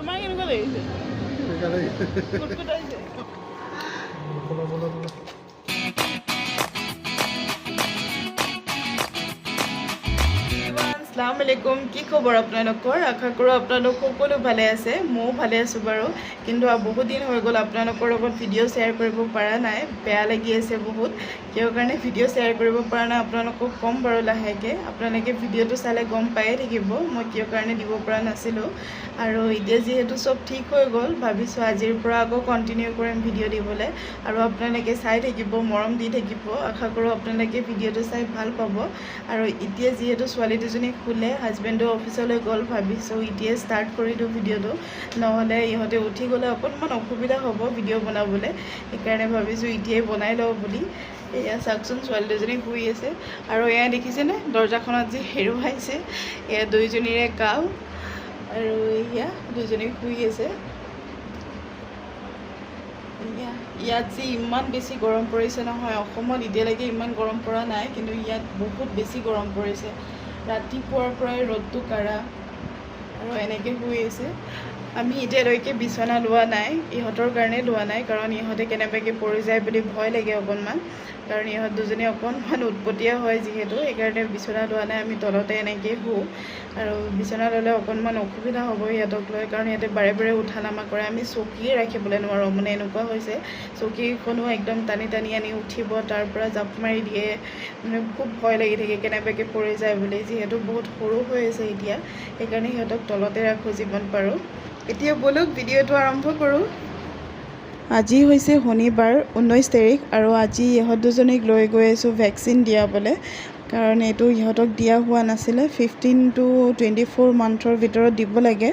আমাৰ কেনেকুৱা লাগিছে কুটকুটাইছে আসসালামু আলাইকুম কি খবৰ আপোনালোকৰ আশা কৰোঁ আপোনালোক সকলো ভালে আছে ময়ো ভালে আছোঁ বাৰু কিন্তু বহুত দিন হৈ গ'ল আপোনালোকৰ লগত ভিডিঅ' শ্বেয়াৰ কৰিব পৰা নাই বেয়া লাগি আছে বহুত কিয় কাৰণে ভিডিঅ' শ্বেয়াৰ কৰিব পৰা নাই আপোনালোকক ক'ম বাৰু লাহেকৈ আপোনালোকে ভিডিঅ'টো চালে গম পায়ে থাকিব মই কিয় কাৰণে দিব পৰা নাছিলোঁ আৰু এতিয়া যিহেতু চব ঠিক হৈ গ'ল ভাবিছোঁ আজিৰ পৰা আকৌ কণ্টিনিউ কৰিম ভিডিঅ' দিবলৈ আৰু আপোনালোকে চাই থাকিব মৰম দি থাকিব আশা কৰোঁ আপোনালোকে ভিডিঅ'টো চাই ভাল পাব আৰু এতিয়া যিহেতু ছোৱালী দুজনী শুলে হাজবেণ্ডো অফিচলৈ গ'ল ভাবিছোঁ এতিয়াই ষ্টাৰ্ট কৰি দিওঁ ভিডিঅ'টো নহ'লে ইহঁতে উঠি গ'লে অকণমান অসুবিধা হ'ব ভিডিঅ' বনাবলৈ সেইকাৰণে ভাবিছোঁ এতিয়াই বনাই লওঁ বুলি এয়া চাওকচোন ছোৱালী দুজনী শুই আছে আৰু এয়া দেখিছেনে দৰ্জাখনত যি হেৰুৱাইছে এয়া দুইজনীৰে কাম আৰু এয়া দুইজনী শুই আছে ইয়াত যে ইমান বেছি গৰম পৰিছে নহয় অসমত এতিয়ালৈকে ইমান গৰম পৰা নাই কিন্তু ইয়াত বহুত বেছি গৰম পৰিছে ৰাতিপুৱাৰ পৰাই ৰ'দটো কাঢ়া আৰু এনেকৈ শুই আছে আমি এতিয়ালৈকে বিচনা লোৱা নাই ইহঁতৰ কাৰণে লোৱা নাই কাৰণ ইহঁতে কেনেবাকৈ পৰি যায় বুলি ভয় লাগে অকণমান কাৰণ ইহঁত দুজনী অকণমান উৎপতীয়া হয় যিহেতু সেইকাৰণে বিচনা লোৱা নাই আমি তলতে এনেকৈ শুওঁ আৰু বিচনা ল'লে অকণমান অসুবিধা হ'ব সিহঁতক লৈ কাৰণ সিহঁতে বাৰে বাৰে উঠা নামা কৰে আমি চকীয়ে ৰাখিবলৈ নোৱাৰোঁ মানে এনেকুৱা হৈছে চকীখনো একদম টানি টানি আনি উঠিব তাৰ পৰা জাপ মাৰি দিয়ে মানে খুব ভয় লাগি থাকে কেনেবাকৈ পৰি যায় বুলি যিহেতু বহুত সৰু হৈ আছে এতিয়া সেইকাৰণে সিহঁতক তলতে ৰাখোঁ যিমান পাৰোঁ এতিয়া বলক ভিডিঅ'টো আৰম্ভ কৰোঁ আজি হৈছে শনিবাৰ 19 তাৰিখ আৰু আজি ইহঁত দুজনীক লৈ গৈ আছোঁ ভেকচিন দিয়াবলৈ কাৰণ এইটো ইহঁতক দিয়া হোৱা নাছিলে 15 to 24 মান্থৰ ভিতৰত দিব লাগে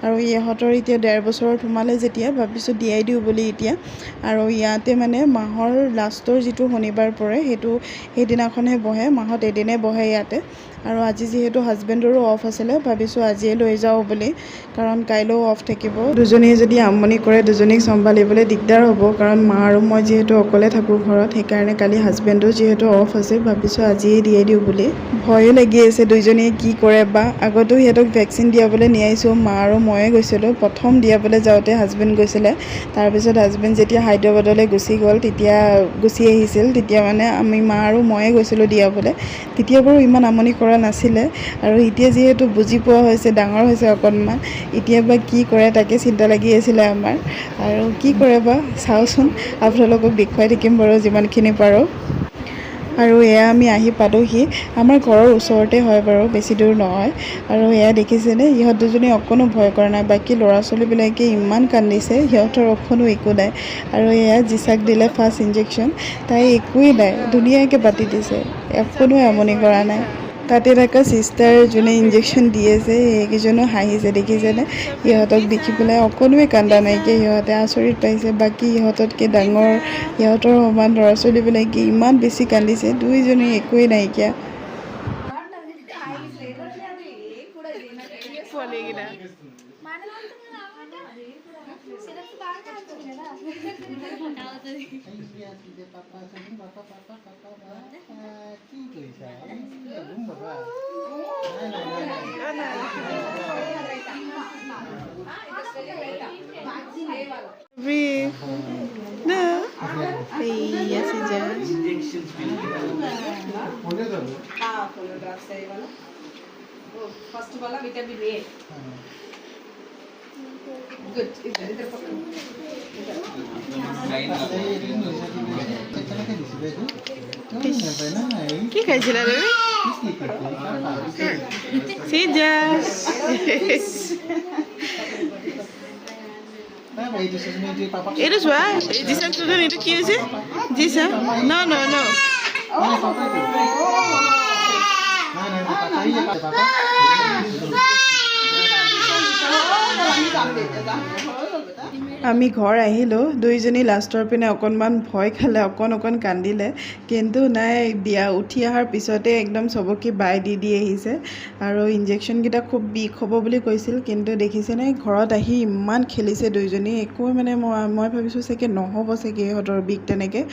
আৰু ইহঁতৰ এতিয়া 1.5 বছৰত সোমালে যেতিয়া ভাবিছোঁ দিয়াই দিওঁ বুলি এতিয়া আৰু ইয়াতে মানে মাহৰ লাষ্টৰ যিটো শনিবাৰ পৰে সেইটো সেইদিনাখনহে বহে মাহত এদিনে বহে ইয়াতে আৰু আজি যিহেতু হাজবেণ্ডৰো অফ আছিলে ভাবিছোঁ আজিয়ে লৈ যাওঁ বুলি কাৰণ কাইলৈও অফ থাকিব দুজনীয়ে যদি আমনি কৰে দুজনীক চম্ভালিবলৈ দিগদাৰ হ'ব কাৰণ মা আৰু মই যিহেতু অকলে থাকোঁ ঘৰত সেইকাৰণে কালি হাজবেণ্ডো যিহেতু অফ আছে ভাবিছোঁ আজিয়ে দিয়ে দিওঁ বুলি ভয়ো লাগি আছে দুইজনীয়ে কি কৰে বা আগতো সিহঁতক ভেকচিন দিয়াবলৈ নিয়াইছোঁ মা আৰু ময়ে গৈছিলোঁ প্ৰথম দিয়াবলৈ যাওঁতে হাজবেণ্ড গৈছিলে তাৰপিছত হাজবেণ্ড যেতিয়া হায়দৰাবাদলৈ গুচি গ'ল তেতিয়া গুচি আহিছিল তেতিয়া মানে আমি মা আৰু ময়ে গৈছিলোঁ দিয়াবলৈ তেতিয়া বাৰু ইমান আমনি কৰা নাছিলে আৰু এতিয়া যিহেতু বুজি পোৱা হৈছে ডাঙৰ হৈছে অকণমান এতিয়া বা কি কৰে তাকে চিন্তা লাগি আছিলে আমাৰ আৰু কি কৰে বা চাওঁচোন আপোনালোকক দেখুৱাই থাকিম বাৰু যিমানখিনি পাৰোঁ আৰু এয়া আমি আহি পালোহি আমাৰ ঘৰৰ ওচৰতে হয় বাৰু বেছি দূৰ নহয় আৰু এয়া দেখিছেনে ইহঁত দুজনী অকণো ভয় কৰা নাই বাকী ল'ৰা ছোৱালীবিলাকে ইমান কান্দিছে সিহঁতৰ অকণো একো নাই আৰু এয়া জিচাক দিলে ফাৰ্ষ্ট ইনজেকশ্যন তাই একোৱেই নাই ধুনীয়াকৈ পাতি দিছে অকণো আমনি কৰা নাই তাতে থকা চিষ্টাৰ যোনে ইনজেকশ্যন দি আছে সেইকেইজনো হাঁহিছে দেখিছেনে ইহঁতক দেখি পেলাই অকণোৱে কান্দা নাইকিয়া সিহঁতে আচৰিত পাইছে বাকী ইহঁততকৈ ডাঙৰ সিহঁতৰ সমান ল'ৰা ছোৱালীবিলাকে ইমান বেছি কান্দিছে দুইজনী একোৱেই নাইকিয়া फर्स्ट वाला विटामिन ए गुड इधर इधर पकड़ो কি খাইছিলা তুমি সিজা এইটো চোৱা জিচাক চোৱা এইটো কি হৈছে জিচা ন ন ন আমি ঘৰ আহিলোঁ দুইজনী লাষ্টৰ পিনে অকণমান ভয় খালে অকণ কান্দিলে কিন্তু নাই দিয়া উঠি অহাৰ পিছতে একদম চবকে বাই দি আহিছে আৰু ইনজেকশ্যনকেইটা খুব বিষ হ'ব বুলি কৈছিল কিন্তু দেখিছেনে ঘৰত আহি ইমান খেলিছে দুইজনী একো মানে মই ভাবিছোঁ চাগে নহ'ব চাগে ইহঁতৰ বিষ তেনেকৈ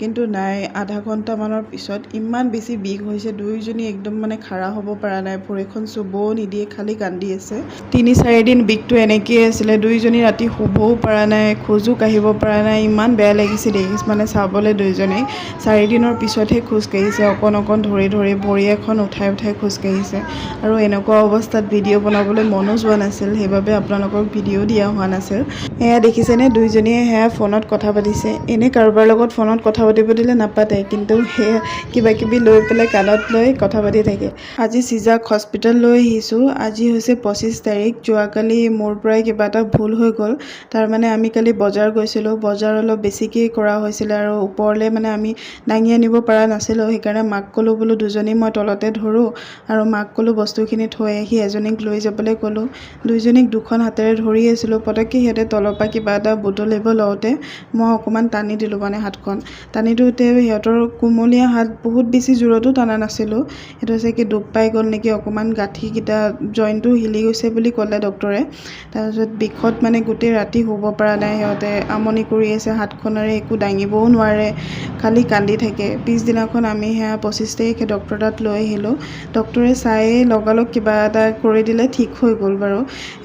কিন্তু নাই আধা ঘণ্টামানৰ পিছত ইমান বেছি বিষ হৈছে দুইজনী একদম মানে খাৰা হ'ব পৰা নাই ভৰিখন চুবও নিদিয়ে খালি কান্দি আছে 3-4 দিন বিষটো এনেকৈ তেনেকেই আছিলে দুইজনী ৰাতি শুবও পৰা নাই খোজো কাঢ়িব পৰা নাই ইমান বেয়া লাগিছে দেখিছ মানে চাবলৈ দুইজনী 4 দিনৰ পিছতহে খোজ কাঢ়িছে অকণ অকণ ধৰি ধৰি ভৰি এখন উঠাই উঠাই খোজ কাঢ়িছে আৰু এনেকুৱা অৱস্থাত ভিডিঅ' বনাবলৈ মনো যোৱা নাছিল সেইবাবে আপোনালোকক ভিডিঅ' দিয়া হোৱা নাছিল এয়া দেখিছেনে দুইজনীয়ে সেয়া ফোনত কথা পাতিছে এনে কাৰোবাৰ লগত ফোনত কথা পাতিব দিলে নাপাতে কিন্তু সেয়া কিবা কিবি লৈ পেলাই কাণত লৈ কথা পাতি থাকে আজি চিজাক হস্পিটেল লৈ আহিছোঁ আজি হৈছে 25 তাৰিখ যোৱাকালি মোৰ পৰাই কিবা এটা ভুল হৈ গ'ল তাৰমানে আমি কালি বজাৰ গৈছিলোঁ বজাৰ অলপ বেছিকৈ কৰা হৈছিলে আৰু ওপৰলৈ মানে আমি দাঙি আনিব পৰা নাছিলোঁ সেইকাৰণে মাক ক'লোঁ বোলো দুজনী মই তলতে ধৰোঁ আৰু মাক ক'লোঁ বস্তুখিনি থৈ আহি এজনীক লৈ যাবলৈ ক'লোঁ দুইজনীক দুখন হাতেৰে ধৰি আছিলোঁ পটককৈ সিহঁতে তলৰ পৰা কিবা এটা বুটলিব লওঁতে মই অকণমান টানি দিলোঁ মানে হাতখন টানি দিওঁতে সিহঁতৰ কোমলীয়া হাত বহুত বেছি জোৰতো টানা নাছিলোঁ সেইটো হৈছে কি দুখ পাই গ'ল নেকি অকণমান গাঁঠিকেইটা জইনটো হিলি গৈছে বুলি ক'লে ডক্টৰে তাৰপিছত বিষত মানে গোটেই ৰাতি শুব পৰা নাই সিহঁতে আমনি কৰি আছে হাতখনেৰে একো দাঙিবও নোৱাৰে খালি কান্দি থাকে পিছদিনাখন আমি সেয়া 25 তাৰিখে ডক্টৰ তাত লৈ আহিলোঁ ডক্টৰে চাই লগালগ কিবা এটা কৰি দিলে ঠিক হৈ গ'ল বাৰু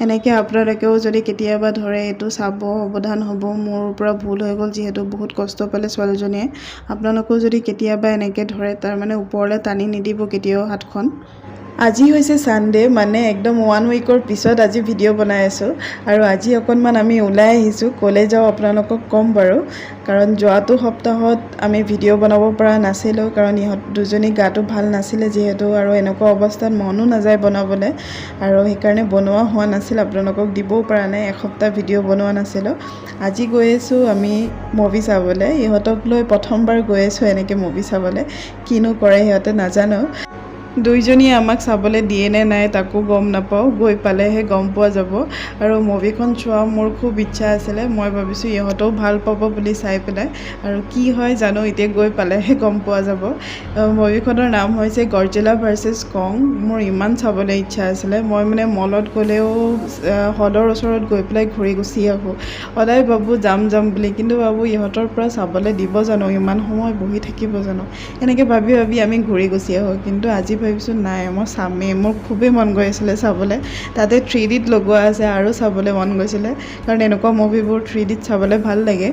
এনেকৈ আপোনালোকেও যদি কেতিয়াবা ধৰে এইটো চাব সাৱধান হ'ব মোৰ পৰা ভুল হৈ গ'ল যিহেতু বহুত কষ্ট পালে ছোৱালীজনীয়ে আপোনালোকেও যদি কেতিয়াবা এনেকৈ ধৰে তাৰমানে ওপৰলৈ টানি নিদিব কেতিয়াও হাতখন আজি হৈছে ছানডে মানে একদম 1 উইকৰ পিছত আজি ভিডিঅ' বনাই আছোঁ আৰু আজি অকণমান আমি ওলাই আহিছোঁ ক'লৈ যাওঁ আপোনালোকক ক'ম বাৰু কাৰণ যোৱাটো সপ্তাহত আমি ভিডিঅ' বনাব পৰা নাছিলোঁ কাৰণ ইহঁত দুজনী গাটো ভাল নাছিলে যিহেতু আৰু এনেকুৱা অৱস্থাত মনো নাযায় বনাবলৈ আৰু সেইকাৰণে বনোৱা হোৱা নাছিল আপোনালোকক দিবও পৰা নাই এসপ্তাহ ভিডিঅ' বনোৱা নাছিলোঁ আজি গৈ আছোঁ আমি মুভি চাবলৈ ইহঁতক লৈ প্ৰথমবাৰ গৈ আছোঁ এনেকৈ মুভি চাবলৈ কিনো কৰে সিহঁতে নাজানো দুইজনীয়ে আমাক চাবলৈ দিয়ে নে নাই তাকো গম নাপাওঁ গৈ পালেহে গম পোৱা যাব আৰু মুভিখন চোৱা মোৰ খুব ইচ্ছা আছিলে মই ভাবিছোঁ ইহঁতেও ভাল পাব বুলি চাই পেলাই আৰু কি হয় জানো এতিয়া গৈ পালেহে গম পোৱা যাব মুভিখনৰ নাম হৈছে গডজিলা ভাৰ্চেছ কং মোৰ ইমান চাবলৈ ইচ্ছা আছিলে মই মানে মলত গ'লেও হলৰ ওচৰত গৈ পেলাই ঘূৰি গুচি আহোঁ সদায় ভাবোঁ যাম বুলি কিন্তু ভাবোঁ ইহঁতৰ পৰা চাবলৈ দিব জানো ইমান সময় বহি থাকিব জানো এনেকৈ ভাবি ভাবি আমি ঘূৰি গুচি আহোঁ কিন্তু আজি ভাবিছোঁ নাই মই চামেই মোৰ খুবেই মন গৈ আছিলে চাবলৈ তাতে 3Dত লগোৱা আছে আৰু চাবলৈ মন গৈছিলে কাৰণ এনেকুৱা মুভিবোৰ 3Dত চাবলৈ ভাল লাগে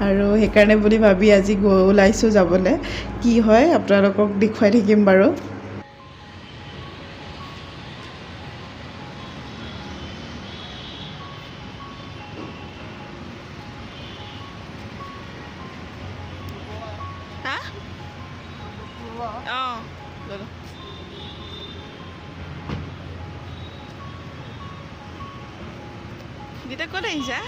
আৰু সেইকাৰণে বুলি ভাবি আজি ওলাইছোঁ যাবলৈ কি হয় আপোনালোকক দেখুৱাই থাকিম বাৰু দিতা ক'ত আহিছা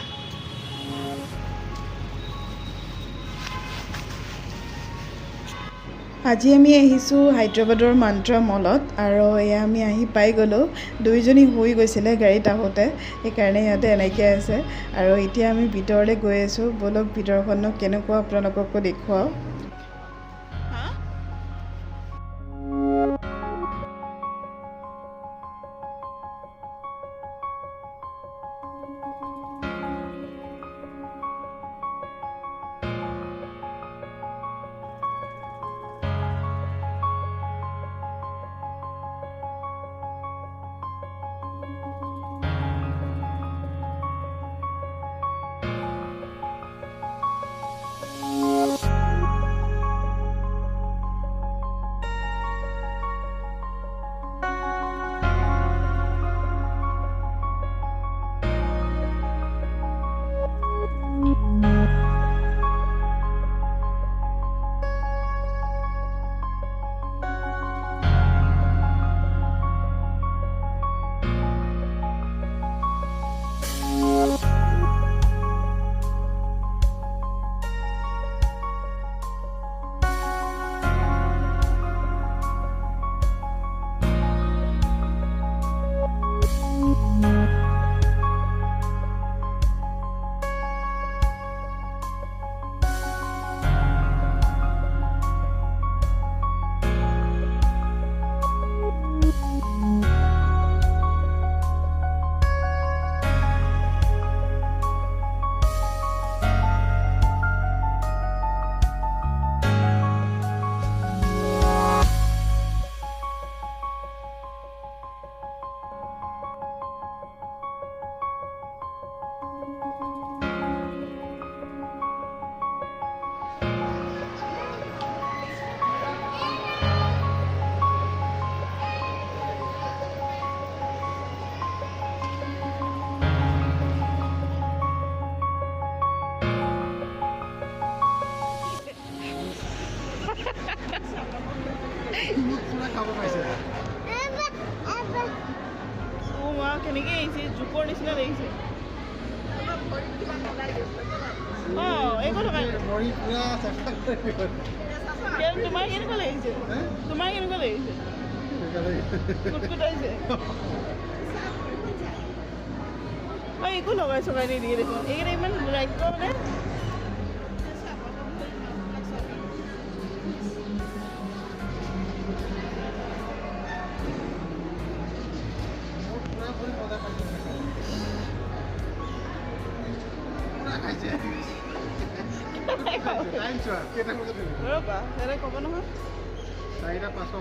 আজি আমি আহিছোঁ হায়দৰাবাদৰ মন্ত্ৰা মলত আৰু এয়া আমি আহি পাই গ'লোঁ দুইজনী শুই গৈছিলে গাড়ীত আহোঁতে সেইকাৰণে সিহঁতে এনেকৈ আছে আৰু এতিয়া আমি ভিতৰলৈ গৈ আছোঁ ব'লক ভিতৰখনো কেনেকুৱা আপোনালোককো দেখুৱাওঁ কেনেকৈ আহিছে জোকৰ নিচিনা লাগিছে একো থকা তোমাৰ কেনেকুৱা লাগিছে তোমাৰ কেনেকুৱা লাগিছে কুটকুটাইছে একো লগাই চগাই নিদিয়ে দেখোন এইকেইটা ইমান ৰাজ্য মানে ৰ'বা সিহঁতে ক'ব নহয় 4টা 5ত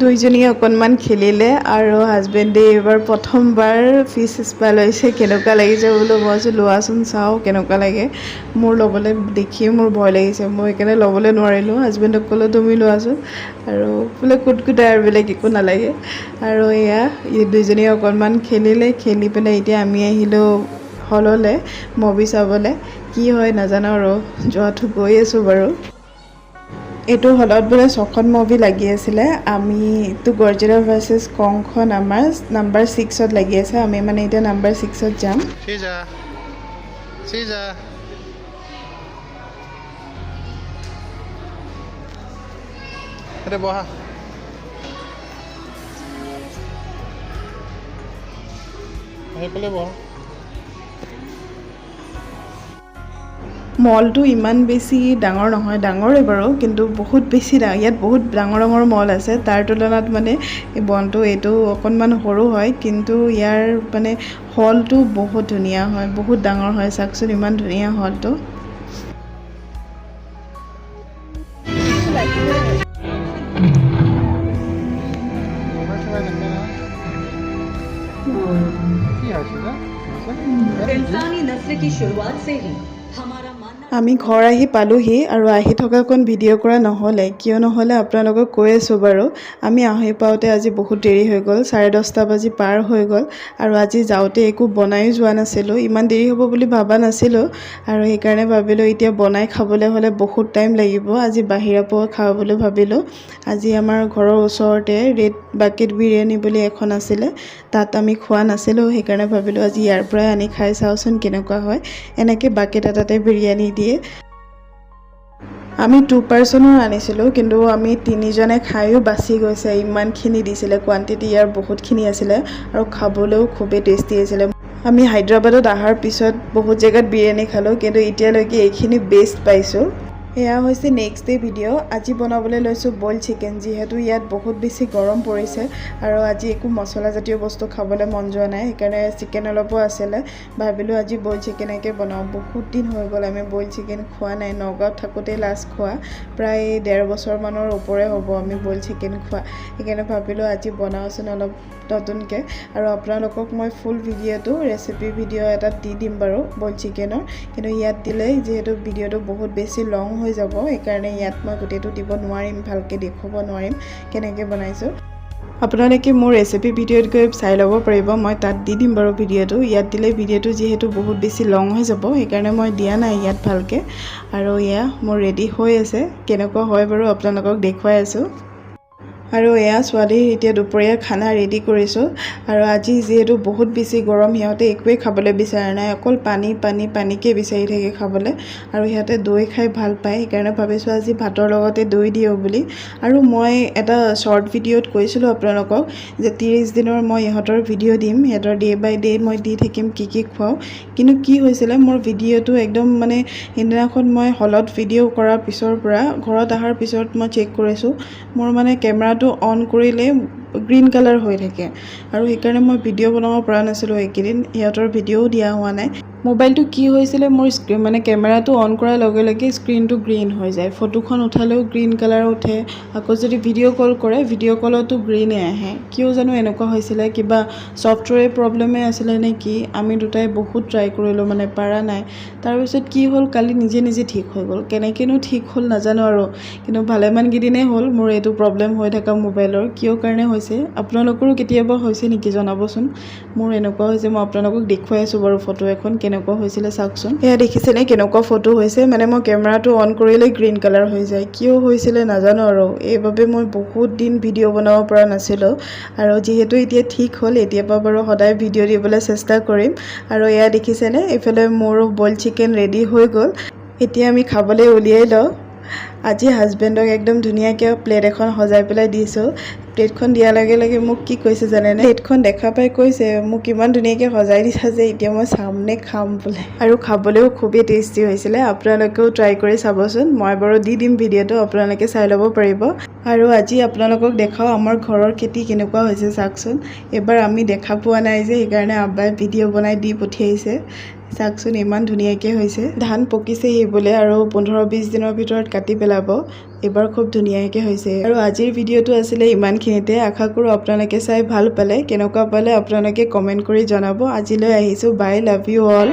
দুইজনীয়ে অকণমান খেলিলে আৰু হাজবেণ্ডে এইবাৰ প্ৰথমবাৰ ফিছ স্পা লৈছে কেনেকুৱা লাগিছে বোলো মই লোৱাচোন চাওঁ কেনেকুৱা লাগে মোৰ ল'বলৈ দেখিয়ে মোৰ ভয় লাগিছে মই সেইকাৰণে ল'বলৈ নোৱাৰিলোঁ হাজবেণ্ডক ক'লোঁ তুমি লোৱাচোন আৰু বোলে কুটকুটাই আৰু বেলেগ একো নালাগে আৰু এয়া দুইজনীয়ে অকণমান খেলিলে খেলি পেলাই এতিয়া আমি আহিলোঁ হললৈ মুভি চাবলৈ কি হয় নাজানো আৰু যোৱাটো গৈ আছোঁ বাৰু এইটো হলত বোলে 6খন মুভি লাগি আছিলে আমিতো গৰ্জিলা ভাৰ্চেছ কংখন আমাৰ নাম্বাৰ 6ত লাগি আছে আমি মানে এতিয়া নাম্বাৰ 6ত যাম বহা সেইফালে বহা মলটো ইমান বেছি ডাঙৰ নহয় ডাঙৰেই বাৰু কিন্তু বহুত বেছি ইয়াত বহুত ডাঙৰ ডাঙৰ মল আছে তাৰ তুলনাত মানে এই বনটো এইটো অকণমান সৰু হয় কিন্তু ইয়াৰ মানে হলটো বহুত ধুনীয়া হয় বহুত ডাঙৰ হয় চাওকচোন ইমান ধুনীয়া হলটো इंसानी नस्ल की शुरुआत से ही हमारा আমি ঘৰ আহি পালোহি আৰু আহি থকাকণ ভিডিঅ' কৰা নহ'লে কিয় নহ'লে আপোনালোকক কৈ আছোঁ বাৰু আমি আহি পাওঁতে আজি বহুত দেৰি হৈ গ'ল 10:30 বাজি পাৰ হৈ গ'ল আৰু আজি যাওঁতে একো বনায়ো যোৱা নাছিলোঁ ইমান দেৰি হ'ব বুলি ভবা নাছিলোঁ আৰু সেইকাৰণে ভাবিলোঁ এতিয়া বনাই খাবলৈ হ'লে বহুত টাইম লাগিব আজি বাহিৰৰ পৰা খাওঁ বুলি ভাবিলোঁ আজি আমাৰ ঘৰৰ ওচৰতে ৰেড বাকেট বিৰিয়ানী বুলি এখন আছিলে তাত আমি খোৱা নাছিলোঁ সেইকাৰণে ভাবিলোঁ আজি ইয়াৰ পৰাই আনি খাই চাওঁচোন কেনেকুৱা হয় এনেকৈ বাকেট এটাতে বিৰিয়ানী দিয়ে আমি 2 পাৰ্চনৰ আনিছিলোঁ কিন্তু আমি 3জনে খায়ো বাচি গৈছে ইমানখিনি দিছিলে কোৱান্টিটি ইয়াৰ বহুতখিনি আছিলে আৰু খাবলৈও খুবেই টেষ্টি আছিলে আমি হায়দৰাবাদত অহাৰ পিছত বহুত জেগাত বিৰিয়ানী খালোঁ কিন্তু এতিয়ালৈকে এইখিনি বেষ্ট পাইছোঁ এয়া হৈছে নেক্সট ডে ভিডিঅ' আজি বনাবলৈ লৈছোঁ বইল চিকেন যিহেতু ইয়াত বহুত বেছি গৰম পৰিছে আৰু আজি একো মছলাজাতীয় বস্তু খাবলৈ মন যোৱা নাই সেইকাৰণে চিকেন অলপো আছিলে ভাবিলোঁ আজি বইল চিকেনকে বনাওঁ বহুত দিন হৈ গ'ল আমি বইল চিকেন খোৱা নাই নগাঁৱত থাকোঁতে লাষ্ট খোৱা প্ৰায় 1.5 বছৰমানৰ ওপৰে হ'ব আমি বইল চিকেন খোৱা সেইকাৰণে ভাবিলোঁ আজি বনাওঁচোন অলপ নতুনকৈ আৰু আপোনালোকক মই ফুল ভিডিঅ'টো ৰেচিপি ভিডিঅ' এটাত দি দিম বাৰু বইল চিকেনৰ কিন্তু ইয়াত দিলে যিহেতু ভিডিঅ'টো বহুত বেছি লং হৈ যাব সেইকাৰণে ইয়াত মই গোটেইটো দিব নোৱাৰিম ভালকৈ দেখুৱাব নোৱাৰিম কেনেকৈ বনাইছোঁ আপোনালোকে মোৰ ৰেচিপি ভিডিঅ'ত গৈ চাই ল'ব পাৰিব মই তাত দি দিম বাৰু ভিডিঅ'টো ইয়াত দিলে ভিডিঅ'টো যিহেতু বহুত বেছি লং হৈ যাব সেইকাৰণে মই দিয়া নাই ইয়াত ভালকৈ আৰু এয়া মোৰ ৰেডি হৈ আছে কেনেকুৱা হয় বাৰু আপোনালোকক দেখুৱাই আছোঁ আৰু এয়া ছোৱালীৰ এতিয়া দুপৰীয়া খানা ৰেডি কৰিছোঁ আৰু আজি যিহেতু বহুত বেছি গৰম সিহঁতে একোৱেই খাবলৈ বিচৰা নাই অকল পানীকে বিচাৰি থাকে খাবলৈ আৰু সিহঁতে দৈ খাই ভাল পায় সেইকাৰণে ভাবিছোঁ আজি ভাতৰ লগতে দৈ দিওঁ বুলি আৰু মই এটা শ্বৰ্ট ভিডিঅ'ত কৈছিলোঁ আপোনালোকক যে 30 দিনৰ মই ইহঁতৰ ভিডিঅ' দিম সিহঁতৰ ডে বাই ডে মই দি থাকিম কি খুৱাওঁ কিন্তু কি হৈছিলে মোৰ ভিডিঅ'টো একদম মানে সেইদিনাখন মই হলত ভিডিঅ' কৰাৰ পিছৰ পৰা ঘৰত অহাৰ পিছত মই চেক কৰিছোঁ মোৰ মানে কেমেৰাটো অন কৰিলে গ্ৰীণ কালাৰ হৈ থাকে আৰু সেইকাৰণে মই ভিডিঅ' বনাব পৰা নাছিলোঁ এইকেইদিন সিহঁতৰ ভিডিঅ'ও দিয়া হোৱা নাই মোবাইলটো কি হৈছিলে মোৰ মানে কেমেৰাটো অন কৰাৰ লগে লগে স্ক্ৰীনটো গ্ৰীণ হৈ যায়, ফটোখন উঠালেও গ্ৰীণ কালাৰ উঠে, আকৌ যদি ভিডিঅ' কল কৰে ভিডিঅ' কলতো গ্ৰীণে আহে। কিয় জানো এনেকুৱা হৈছিলে, কিবা ছফ্টৱেৰ প্ৰব্লেমে আছিলে নে কি। আমি দুটাই বহুত ট্ৰাই কৰিলোঁ মানে পাৰা নাই। তাৰপিছত কি হ'ল, কালি নিজে নিজে ঠিক হৈ গ'ল। কেনেকৈনো ঠিক হ'ল নাজানো আৰু, কিন্তু ভালেমানকেইদিনেই হ'ল মোৰ এইটো প্ৰব্লেম হৈ থকা মোবাইলৰ। কিয় কাৰণে হৈছে, আপোনালোকৰো কেতিয়াবা হৈছে নেকি জনাবচোন। মোৰ এনেকুৱা হৈছে, মই আপোনালোকক দেখুৱাই আছোঁ বাৰু ফটো এখন কেনেকুৱা হৈছিলে চাওকচোন। এয়া দেখিছেনে কেনেকুৱা ফটো হৈছে, মানে মই কেমেৰাটো অন কৰিলেই গ্ৰীণ কালাৰ হৈ যায়। কিয় হৈছিলে নাজানো আৰু, এইবাবে মই বহুত দিন ভিডিঅ' বনাব পৰা নাছিলোঁ। আৰু যিহেতু এতিয়া ঠিক হ'ল, এতিয়াৰ পৰা বাৰু সদায় ভিডিঅ' দিবলৈ চেষ্টা কৰিম। আৰু এয়া দেখিছেনে, এইফালে মোৰো বইল চিকেন ৰেডি হৈ গ'ল। এতিয়া আমি খাবলৈ উলিয়াই লওঁ। আজি হাজবেণ্ডক একদম ধুনীয়াকৈ প্লেট এখন সজাই পেলাই দিছোঁ। প্লেটখন দিয়াৰ লগে লগে মোক কি কৈছে জানেনে, প্লেটখন দেখা পাই কৈছে মোক ইমান ধুনীয়াকৈ সজাই দিছা যে এতিয়া মই চামনে খাম বোলে। আৰু খাবলৈও খুবেই টেষ্টি হৈছিলে। আপোনালোকেও ট্ৰাই কৰি চাবচোন। মই বাৰু দি দিম ভিডিঅ'টো, আপোনালোকে চাই ল'ব পাৰিব। আৰু আজি আপোনালোকক দেখাওঁ আমাৰ ঘৰৰ খেতি কেনেকুৱা হৈছে চাওকচোন। এইবাৰ আমি দেখা পোৱা নাই যে, সেইকাৰণে আব্বাই ভিডিঅ' বনাই দি পঠিয়াইছে। চাওকচোন ইমান ধুনীয়াকৈ হৈছে। ধান পকিছেহি বোলে আৰু 15-20 দিনৰ ভিতৰত কাটি পেলাব। এইবাৰ খুব ধুনীয়াকৈ হৈছে। আৰু আজিৰ ভিডিঅ'টো আছিলে ইমানখিনিতে। আশা কৰোঁ আপোনালোকে চাই ভাল পালে। কেনেকুৱা পালে আপোনালোকে কমেণ্ট কৰি জনাব। আজিলৈ আহিছোঁ, বাই, লাভ ইউ অল।